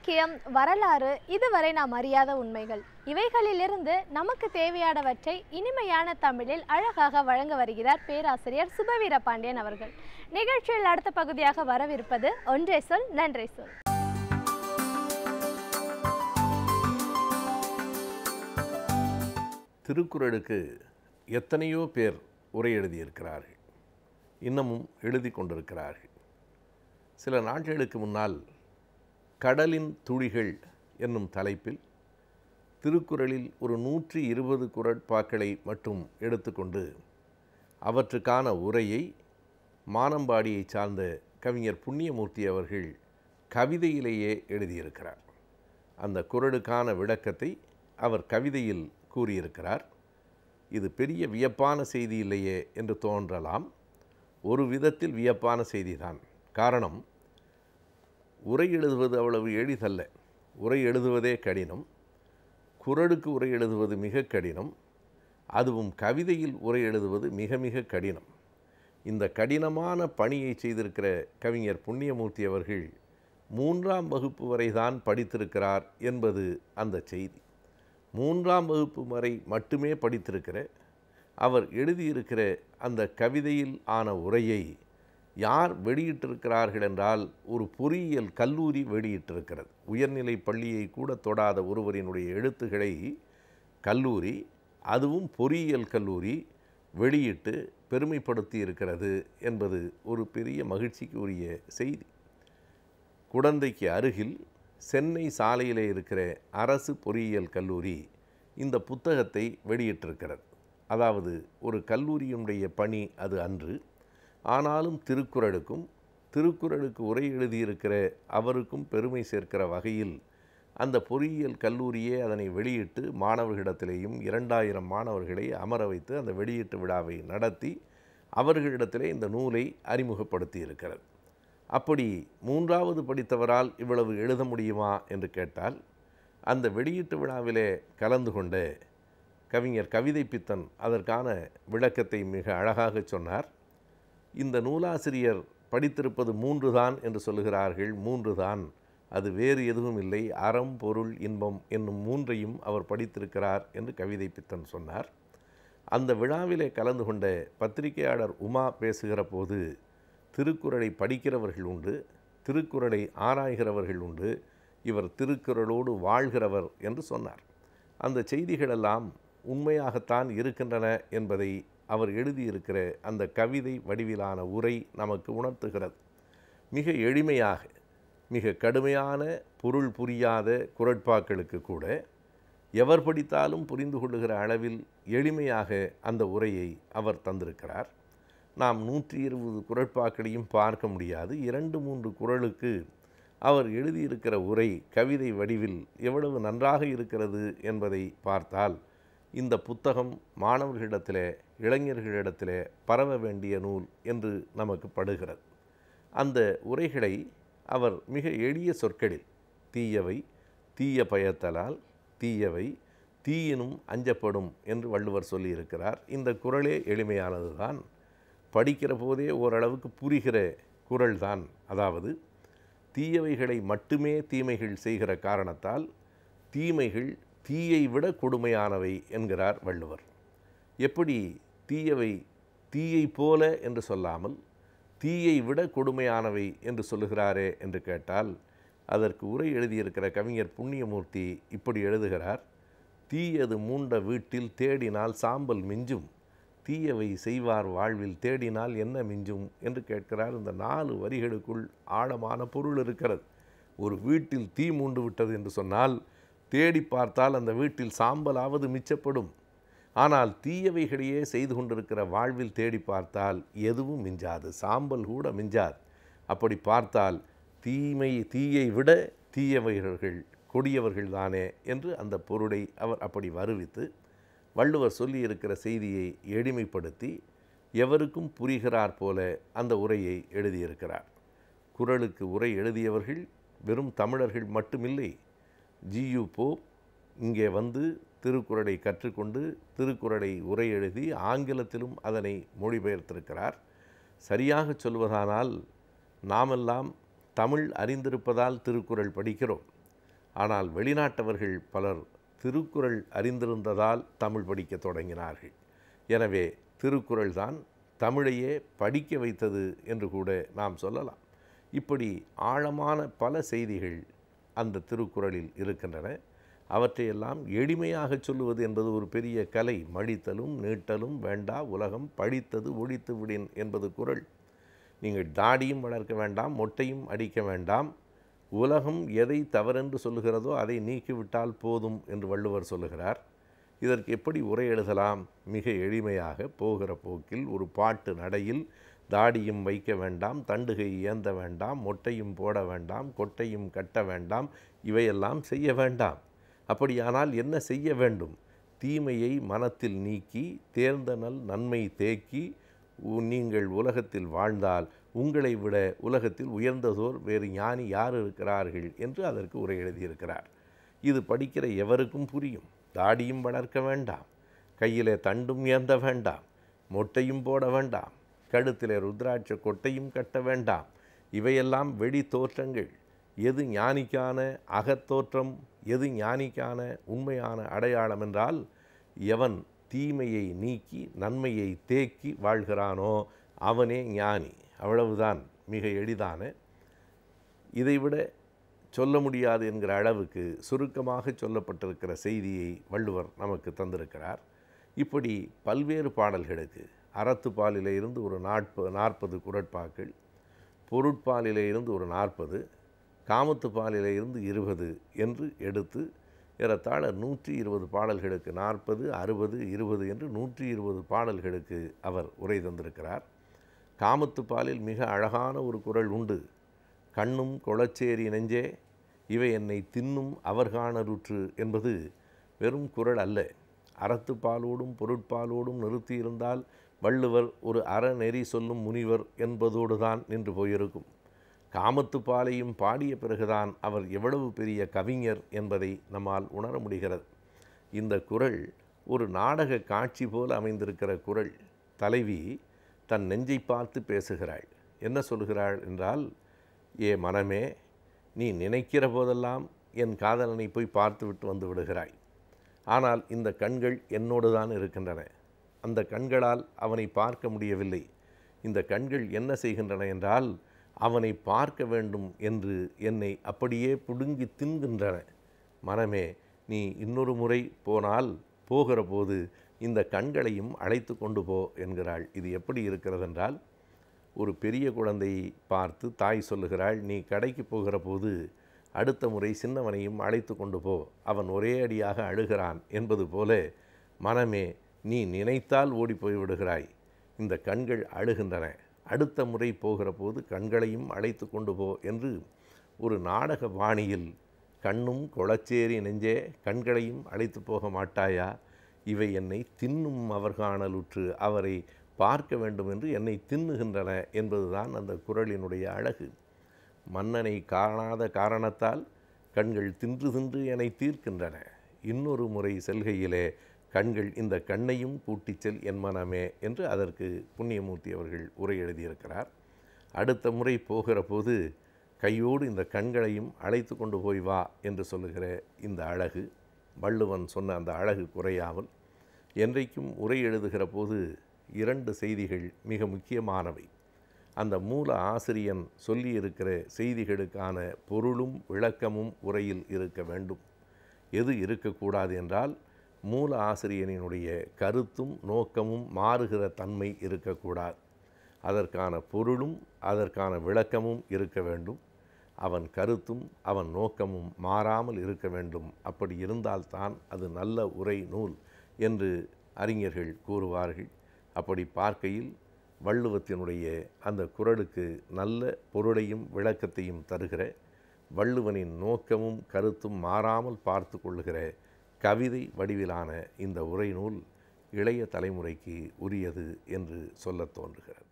இலக்கியம், வரலாறு, இதுவரை நாம் அறியாத உண்மைகள், இவைகளிலிருந்து நமக்கு தேவையானவற்றை இனிமையான தமிழில் அழகாக வழங்க வருகிறார் பேராசிரியர் சுபவீர பாண்டியன் அவர்கள். நிகழ்ச்சியில் அடுத்த பகுதியாக வரவிருப்பது ஒன்றே சொல் நன்றே சொல். திருக்குறளுக்கு எத்தனையோ பேர் உரை எழுதியிருக்கிறார்கள், இன்னமும் எழுதி கொண்டிருக்கிறார்கள். சில நாட்களுக்கு முன்னால் கடலின் துளிகள் என்னும் தலைப்பில் திருக்குறளில் ஒரு 120 குறட்பாக்களை மட்டும் எடுத்துக்கொண்டு அவற்றுக்கான உரையை மானம்பாடியைச் சார்ந்த கவிஞர் புண்ணியமூர்த்தி அவர்கள் கவிதையிலேயே எழுதியிருக்கிறார். அந்த குறளுக்கான விளக்கத்தை அவர் கவிதையில் கூறியிருக்கிறார். இது பெரிய வியப்பான செய்தி இல்லையே என்று தோன்றலாம். ஒரு விதத்தில் வியப்பான செய்திதான். காரணம், உரை எழுதுவது அவ்வளவு எளிதல்ல. உரை எழுதுவதே கடினம். குறளுக்கு உரை எழுதுவது மிக கடினம். அதுவும் கவிதையில் உரை எழுதுவது மிக மிக கடினம். இந்த கடினமான பணியை செய்திருக்கிற கவிஞர் புண்ணியமூர்த்தி அவர்கள் 3ஆம் வகுப்பு வரை தான் படித்திருக்கிறார் என்பது அந்த செய்தி. 3ஆம் வகுப்பு வரை மட்டுமே படித்திருக்கிற அவர் எழுதியிருக்கிற அந்த கவிதையில் ஆன உரையை யார் வெளியிட்டிருக்கிறார்கள் என்றால், ஒரு பொறியியல் கல்லூரி வெளியிட்டிருக்கிறது. உயர்நிலை பள்ளியை கூட தொடாத ஒருவரினுடைய எழுத்துக்களை கல்லூரி, அதுவும் பொறியியல் கல்லூரி வெளியிட்டு பெருமைப்படுத்தி இருக்கிறது என்பது ஒரு பெரிய மகிழ்ச்சிக்கு உரிய செய்தி. குடந்தைக்கு அருகில் சென்னை சாலையிலே இருக்கிற அரசு பொறியியல் கல்லூரி இந்த புத்தகத்தை வெளியிட்டிருக்கிறது. அதாவது ஒரு கல்லூரியினுடைய பணி அது அன்று. ஆனாலும் திருக்குறளுக்கு உரை எழுதியிருக்கிற அவருக்கும் பெருமை சேர்க்கிற வகையில் அந்த பொறியியல் கல்லூரியே அதனை வெளியிட்டு மாணவர்களிடத்திலேயும் 2000 மாணவர்களை அமர வைத்து அந்த வெளியீட்டு விழாவை நடத்தி அவர்களிடத்திலே இந்த நூலை அறிமுகப்படுத்தி இருக்கிறது. அப்படி 3வது படித்தவரால் இவ்வளவு எழுத முடியுமா என்று கேட்டால், அந்த வெளியீட்டு விழாவிலே கலந்து கொண்ட கவிஞர் கவிதை பித்தன் அதற்கான விளக்கத்தை மிக அழகாக சொன்னார். இந்த நூலாசிரியர் படித்திருப்பது 3 தான் என்று சொல்லுகிறார்கள். 3 தான், அது வேறு எதுவும் இல்லை. அறம், பொருள், இன்பம் என்னும் 3ஐயும் அவர் படித்திருக்கிறார் என்று கவிதை பித்தன் சொன்னார். அந்த விழாவிலே கலந்து கொண்ட பத்திரிகையாளர் உமா பேசுகிற போது, திருக்குறளை படிக்கிறவர்கள் உண்டு, திருக்குறளை ஆராய்கிறவர்கள் உண்டு, இவர் திருக்குறளோடு வாழ்கிறவர் என்று சொன்னார். அந்த செய்திகளெல்லாம் உண்மையாகத்தான் இருக்கின்றன என்பதை அவர் எழுதியிருக்கிற அந்த கவிதை வடிவிலான உரை நமக்கு உணர்த்துகிறது. மிக எளிமையாக, மிக கடுமையான பொருள் புரியாத குறட்பாக்களுக்கு கூட எவர் படித்தாலும் புரிந்து கொள்ளுகிற அளவில் எளிமையாக அந்த உரையை அவர் தந்திருக்கிறார். நாம் 120 குறட்பாக்களையும் பார்க்க முடியாது. 2-3 குறளுக்கு அவர் எழுதியிருக்கிற உரை கவிதை வடிவில் எவ்வளவு நன்றாக இருக்கிறது என்பதை பார்த்தால், இந்த புத்தகம் மாணவர்களிடத்திலே, இளைஞர்களிடத்திலே பரவ வேண்டிய நூல் என்று நமக்கு படுகிறது. அந்த உரைகளை அவர் மிக எளிய சொற்களில், தீயவை தீய பயத்தலால் தீயவை தீயினும் அஞ்சப்படும் என்று வள்ளுவர் சொல்லியிருக்கிறார். இந்த குறளே எளிமையானது தான். படிக்கிற போதே ஓரளவுக்கு புரிகிற குறள் தான். அதாவது, தீயவைகளை மட்டுமே தீமைகள் செய்கிற காரணத்தால் தீமைகள் தீயை விட கொடுமையானவை என்கிறார் வள்ளுவர். எப்படி தீயவை தீயை போல என்று சொல்லாமல் தீயை விட கொடுமையானவை என்று சொல்லுகிறாரே என்று கேட்டால், அதற்கு உரை எழுதியிருக்கிற கவிஞர் புண்ணியமூர்த்தி இப்படி எழுதுகிறார். தீயது மூண்ட வீட்டில் தேடினால் சாம்பல் மிஞ்சும், தீயவை செய்வார் வாழ்வில் தேடினால் என்ன மிஞ்சும் என்று கேட்கிறார். இந்த 4 வரிகளுக்குள் ஆழமான பொருள் இருக்கிறது. ஒரு வீட்டில் தீ மூண்டு விட்டது என்று சொன்னால், தேடி பார்த்தால் அந்த வீட்டில் சாம்பலாவது மிச்சப்படும். ஆனால் தீயவைகளையே செய்து கொண்டிருக்கிற வாழ்வில் தேடி பார்த்தால் எதுவும் மிஞ்சாது, சாம்பல் கூட மிஞ்சாது. அப்படி பார்த்தால் தீயை விட தீயவைகள் கொடியவர்கள் தானே என்று அந்த பொருளை அவர் அப்படி வருவித்து, வள்ளுவர் சொல்லியிருக்கிற செய்தியை எளிமைப்படுத்தி எவருக்கும் புரிகிறார் போல அந்த உரையை எழுதியிருக்கிறார். குறளுக்கு உரை எழுதியவர்கள் வெறும் தமிழர்கள் மட்டுமில்லை. ஜியு போப் இங்கே வந்து திருக்குறளை கற்றுக்கொண்டு திருக்குறளை உரை எழுதி ஆங்கிலத்திலும் அதனை மொழிபெயர்த்திருக்கிறார். சரியாக சொல்வதானால், நாமெல்லாம் தமிழ் அறிந்திருப்பதால் திருக்குறள் படிக்கிறோம். ஆனால் வெளிநாட்டவர்கள் பலர் திருக்குறள் அறிந்திருந்ததால் தமிழ் படிக்க தொடங்கினார்கள். எனவே திருக்குறள் தான் தமிழையே படிக்க வைத்தது என்று கூட நாம் சொல்லலாம். இப்படி ஆழமான பல செய்திகள் அந்த திருக்குறளில் இருக்கின்றன. அவற்றையெல்லாம் எளிமையாக சொல்லுவது என்பது ஒரு பெரிய கலை. மடித்தலும் நீட்டலும் வேண்டா உலகம் படித்தது ஒழித்து விடின் என்பது குறள். நீங்கள் தாடியும் வளர்க்க வேண்டாம், மொட்டையும் அடிக்க வேண்டாம், உலகம் எதை தவறென்று சொல்லுகிறதோ அதை நீக்கிவிட்டால் போதும் என்று வள்ளுவர் சொல்லுகிறார். இதற்கு எப்படி உரை எழுதலாம்? மிக எளிமையாக, போகிற போக்கில் ஒரு பாட்டு நடையில் தாடியும் வைக்க வேண்டாம், தண்டுகை ஏந்த வேண்டாம், மொட்டையும் போட வேண்டாம், கொட்டையும் கட்ட வேண்டாம், இவையெல்லாம் செய்ய வேண்டாம். அப்படியானால் என்ன செய்ய வேண்டும்? தீமையை மனத்தில் நீக்கி தேர்ந்த நன்மை தேக்கி நீங்கள் உலகத்தில் வாழ்ந்தால் உங்களை விட உலகத்தில் உயர்ந்ததோர் வேறு ஞானி யார் இருக்கிறார்கள் என்று அதற்கு உரை எழுதியிருக்கிறார். இது படிக்கிற எவருக்கும் புரியும். தாடியும் வளர்க்க வேண்டாம், கையிலே தண்டும் ஏந்த வேண்டாம், மொட்டையும் போட வேண்டாம், கழுத்திலே ருத்ராட்ச கொட்டையும் கட்ட வேண்டாம். இவையெல்லாம் வெளி தோற்றங்கள். எது ஞானிக்கான அகத்தோற்றம், எது ஞானிக்கான உண்மையான அடையாளம் என்றால், எவன் தீமையை நீக்கி நன்மையை தேக்கி வாழ்கிறானோ அவனே ஞானி. அவ்வளவுதான். மிக எளிதான, இதைவிட சொல்ல முடியாது என்கிற அளவுக்கு சுருக்கமாக சொல்லப்பட்டிருக்கிற செய்தியை வள்ளுவர் நமக்கு தந்திருக்கிறார். இப்படி பல்வேறு பாடல்களுக்கு அறத்துப்பாலிலே இருந்து ஒரு 40 குறட்பாக்கள், பொருட்பாலிலே இருந்து ஒரு 40, காமத்துப்பாலிலே இருந்து 20 என்று எடுத்து ஏறத்தாழ 120 பாடல்களுக்கு 40, 60, 20 என்று 120 பாடல்களுக்கு அவர் உரை தந்திருக்கிறார். காமத்துப்பாலில் மிக அழகான ஒரு குறள் உண்டு. கண்ணும் கொளச்சேரி நெஞ்சே இவை என்னை தின்னும் அவர்காணருற்று என்பது வெறும் குறள் அல்ல. அறத்துப்பாலோடும் பொருட்பாலோடும் நிறுத்தியிருந்தால் வள்ளுவர் ஒரு அறநெறி சொல்லும் முனிவர் என்பதோடு தான் நின்று போயிருக்கும். காமத்துப்பாலையும் பாடிய பிறகுதான் அவர் எவ்வளவு பெரிய கவிஞர் என்பதை நம்மால் உணர முடிகிறது. இந்த குறள் ஒரு நாடக காட்சி போல் அமைந்திருக்கிற குறள். தலைவி தன் நெஞ்சை பார்த்து பேசுகிறாள். என்ன சொல்கிறாள் என்றால், ஏ மனமே, நீ நினைக்கிற போதெல்லாம் என் காதலனை போய் பார்த்துவிட்டு வந்து விடுகிறாய். ஆனால் இந்த கண்கள் என்னோடு தான் இருக்கின்றன. அந்த கண்களால் அவனை பார்க்க முடியவில்லை. இந்த கண்கள் என்ன செய்கின்றன என்றால், அவனை பார்க்க வேண்டும் என்று என்னை அப்படியே பிடுங்கி தின்கின்றன. மனமே, நீ இன்னொரு முறை போனால் போகிற போது இந்த கண்களையும் அழைத்து கொண்டு போ என்கிறாள். இது எப்படி இருக்கிறதென்றால், ஒரு பெரிய குழந்தையை பார்த்து தாய் சொல்லுகிறாள், நீ கடைக்கு போகிற போது அடுத்த முறை சின்னவனையும் அழைத்து கொண்டு போ, அவன் ஒரே அடியாக அழுகிறான் என்பது போல, மனமே, நீ நினைத்தால் ஓடி போய்விடுகிறாய். இந்த கண்கள் அழுகின்றன. அடுத்த முறை போகிற போது கண்களையும் அழைத்து கொண்டு போ என்று ஒரு நாடக பாணியில், கண்ணும் கொளச்சேரி நெஞ்சே கண்களையும் அழைத்து போக மாட்டாயா? இவை என்னை தின்னும் அவர்காணலுற்று அவரை பார்க்க வேண்டும் என்று என்னை தின்னுகின்றன என்பதுதான் அந்த குறளினுடைய அழகு. மன்னனை காணாத காரணத்தால் கண்கள் தின்று தின்று என்னை தீர்க்கின்றன. இன்னொரு முறை செல்கையிலே கண்கள் இந்த கண்ணையும் கூட்டிச் செல் என் மனமே என்று அதற்கு புண்ணியமூர்த்தி அவர்கள் உரை எழுதியிருக்கிறார். அடுத்த முறை போகிற போது கையோடு இந்த கண்களையும் அழைத்து கொண்டு போய் வா என்று சொல்லுகிற இந்த அழகு, வள்ளுவன் சொன்ன அந்த அழகு குறையாமல், என்றைக்கும் உரை எழுதுகிற போது 2 செய்திகள் மிக முக்கியமானவை. அந்த மூல ஆசிரியன் சொல்லியிருக்கிற செய்திகளுக்கான பொருளும் விளக்கமும் உரையில் இருக்க வேண்டும். எது இருக்கக்கூடாது என்றால், மூல ஆசிரியனினுடைய கருத்தும் நோக்கமும் மாறுகிற தன்மை இருக்கக்கூடாது. அதற்கான பொருளும் அதற்கான விளக்கமும் இருக்க வேண்டும். அவன் கருத்தும் அவன் நோக்கமும் மாறாமல் இருக்க வேண்டும். அப்படி இருந்தால்தான் அது நல்ல உரை நூல் என்று அறிஞர்கள் கூறுவார்கள். அப்படி பார்க்கையில் வள்ளுவத்தினுடைய அந்த குறளுக்கு நல்ல பொருளையும் விளக்கத்தையும் தருகிற, வள்ளுவனின் நோக்கமும் கருத்தும் மாறாமல் பார்த்து கொள்ளுகிற கவிதை வடிவிலான இந்த உரை நூல் இளைய தலைமுறைக்கு உரியது என்று சொல்லத் தோன்றுகிறது.